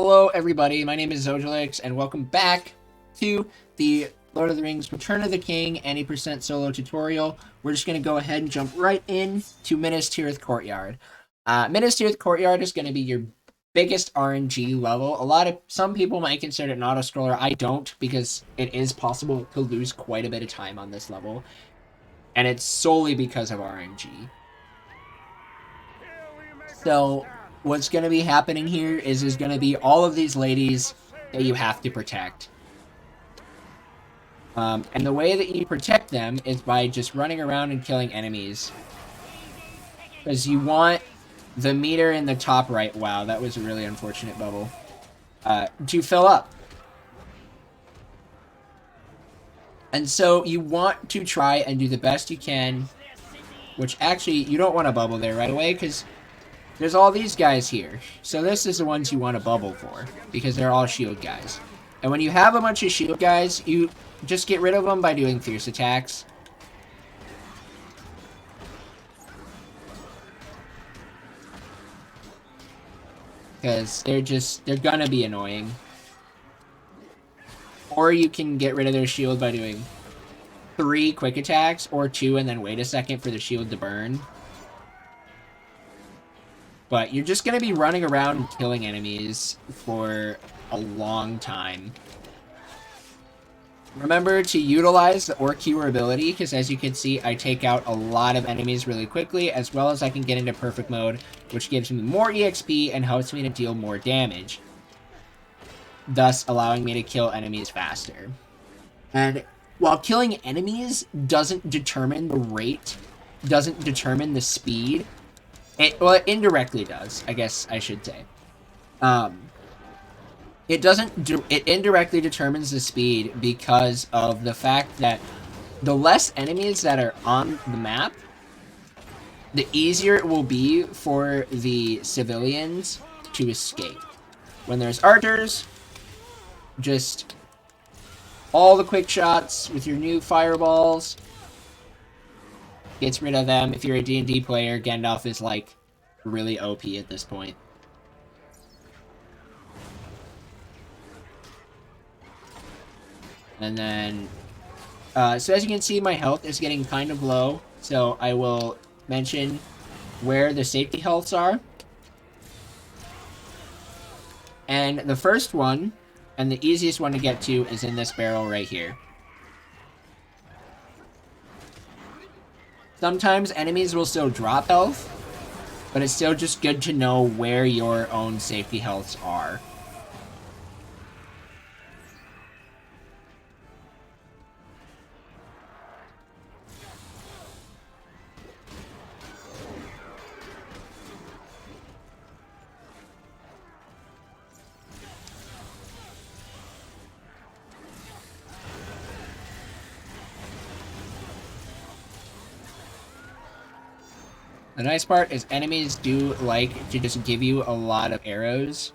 Hello everybody, my name is Zojalix, and welcome back to the Lord of the Rings Return of the King any % solo tutorial. We're just going to go ahead and jump right in to Minas Tirith Courtyard. Minas Tirith Courtyard is going to be your biggest RNG level. Some people might consider it an auto-scroller. I don't, because it is possible to lose quite a bit of time on this level, and it's solely because of RNG. So what's going to be happening here is there's going to be all of these ladies that you have to protect. And the way that you protect them is by just running around and killing enemies. Because you want the meter in the top right, wow, that was a really unfortunate bubble, to fill up. And so you want to try and do the best you can, which actually, you don't want to bubble there right away, because there's all these guys here. So this is the ones you want to bubble for, because they're all shield guys. And when you have a bunch of shield guys, you just get rid of them by doing fierce attacks. Because they're gonna be annoying. Or you can get rid of their shield by doing 3 quick attacks, or 2 and then wait a second for the shield to burn. But you're just going to be running around and killing enemies for a long time. Remember to utilize the Orc Keyword ability, because as you can see, I take out a lot of enemies really quickly, as well as I can get into perfect mode, which gives me more EXP and helps me to deal more damage, thus allowing me to kill enemies faster. And while killing enemies doesn't determine the rate, doesn't determine the speed, it indirectly does, I guess I should say. It indirectly determines the speed because of the fact that the less enemies that are on the map, the easier it will be for the civilians to escape. When there's archers, just all the quick shots with your new fireballs gets rid of them. If you're a D&D player, Gandalf is, like, really OP at this point. And then, so as you can see, my health is getting kind of low, so I will mention where the safety healths are. And the first one, and the easiest one to get to, is in this barrel right here. Sometimes enemies will still drop health, but it's still just good to know where your own safety healths are. The nice part is enemies do like to just give you a lot of arrows.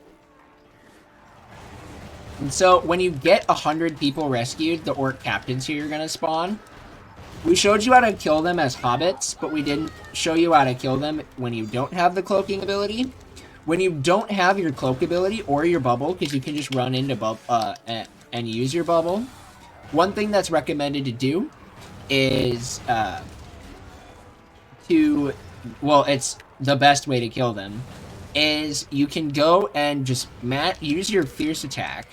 And so when you get 100 people rescued, the orc captains here are going to spawn. We showed you how to kill them as hobbits, but we didn't show you how to kill them when you don't have the cloaking ability. When you don't have your cloak ability or your bubble, because you can just run into and use your bubble, one thing that's recommended to do is well, it's the best way to kill them, is you can go and just use your fierce attack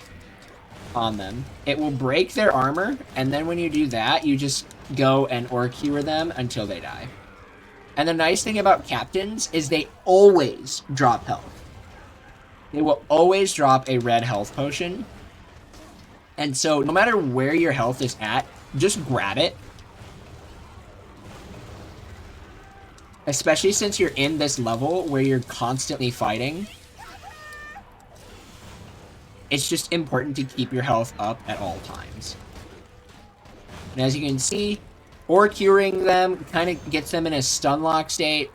on them. It will break their armor, and then when you do that, you just go and orc cure them until they die. And the nice thing about captains is they always drop health. They will always drop a red health potion. And so no matter where your health is at, just grab it. Especially since you're in this level where you're constantly fighting. It's just important to keep your health up at all times. And as you can see, or curing them kind of gets them in a stun lock state.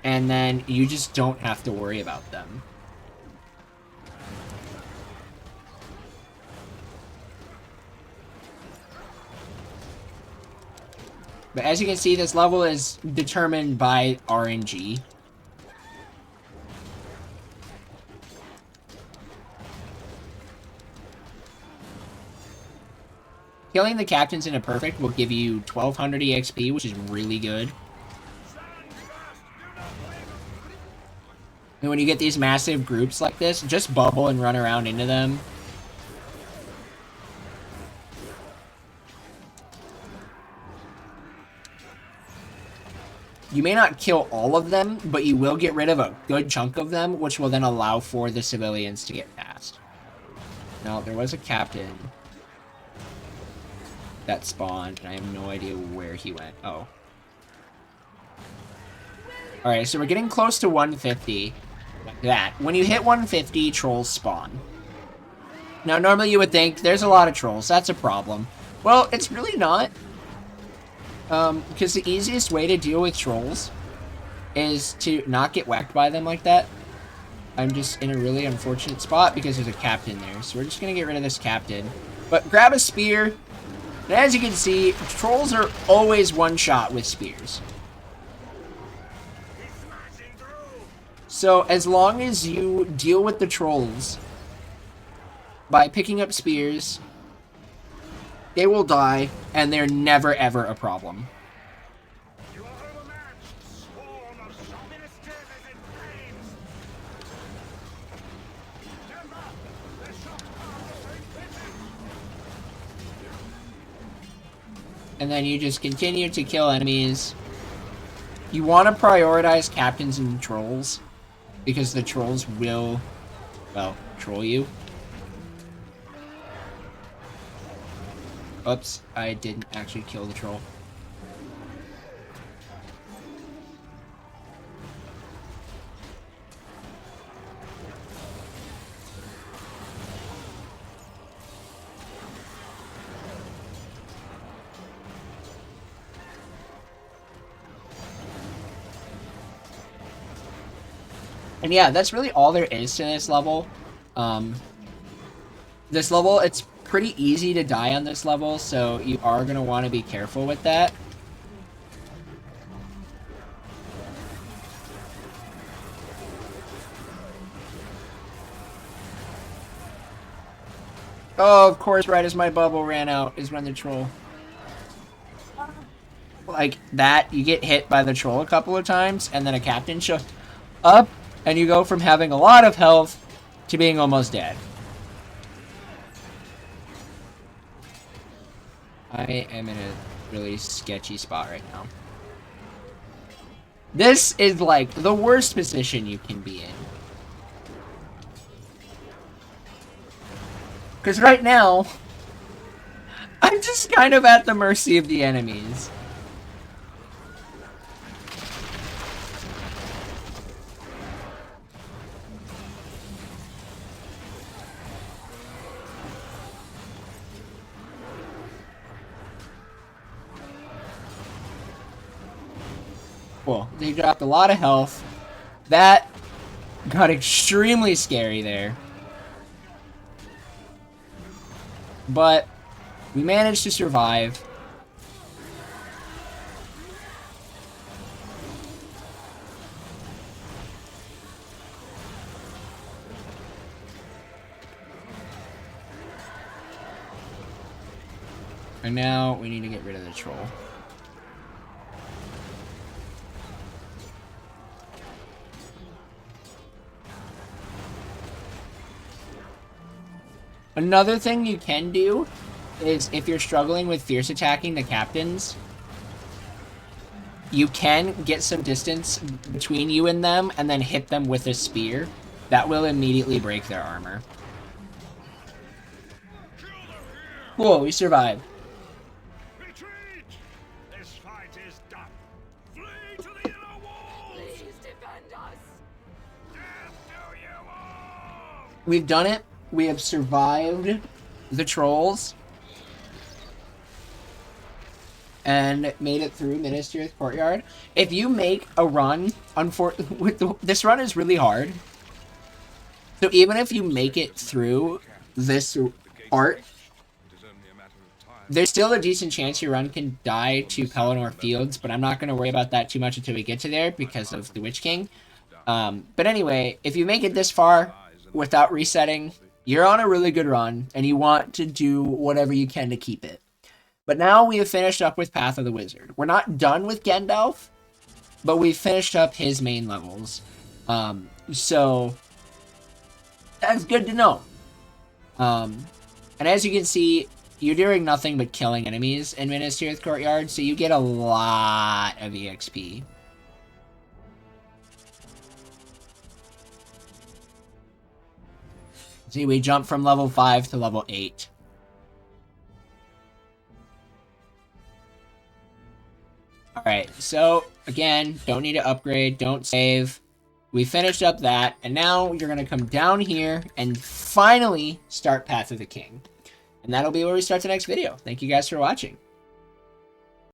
And then you just don't have to worry about them. But as you can see, this level is determined by RNG. Killing the captains in a perfect will give you 1200 EXP, which is really good. And when you get these massive groups like this, just bubble and run around into them. You may not kill all of them, but you will get rid of a good chunk of them, which will then allow for the civilians to get past. Now, there was a captain that spawned, and I have no idea where he went. Oh. Alright, so we're getting close to 150. Like that. When you hit 150, trolls spawn. Now, normally you would think, there's a lot of trolls, that's a problem. Well, it's really not. Because the easiest way to deal with trolls is to not get whacked by them like that. I'm just in a really unfortunate spot because there's a captain there. So we're just going to get rid of this captain. But grab a spear. And as you can see, trolls are always one shot with spears. So as long as you deal with the trolls by picking up spears, they will die, and they're never ever a problem. And then you just continue to kill enemies. You want to prioritize captains and trolls, because the trolls will, well, troll you. Oops, I didn't actually kill the troll. And yeah, that's really all there is to this level. This level, it's pretty easy to die on this level, so you are going to want to be careful with that. Oh, of course, right as my bubble ran out is when the troll... Like that, you get hit by the troll a couple of times, and then a captain shows up, and you go from having a lot of health to being almost dead. I am in a really sketchy spot right now. This is like the worst position you can be in. Because right now, I'm just kind of at the mercy of the enemies. Cool. They dropped a lot of health. That got extremely scary there. But we managed to survive. And now we need to get rid of the troll. Another thing you can do is if you're struggling with fierce attacking the captains, you can get some distance between you and them and then hit them with a spear. That will immediately break their armor. Cool, we survived. Retreat! This fight is done. Flee to the inner walls! Please defend us! Death to you all! We've done it. We have survived the trolls and made it through Minas Tirith Courtyard. If you make a run, this run is really hard. So even if you make it through this part, there's still a decent chance your run can die to Pelennor Fields, but I'm not going to worry about that too much until we get to there because of the Witch King. But anyway, if you make it this far without resetting, you're on a really good run, and you want to do whatever you can to keep it. But now we have finished up with Path of the Wizard. We're not done with Gandalf, but we've finished up his main levels. So that's good to know. And as you can see, you're doing nothing but killing enemies in Minas Tirith Courtyard, so you get a lot of EXP. See, we jump from level 5 to level 8. Alright, so, again, don't need to upgrade, don't save. We finished up that, and now you're going to come down here and finally start Path of the King. And that'll be where we start the next video. Thank you guys for watching.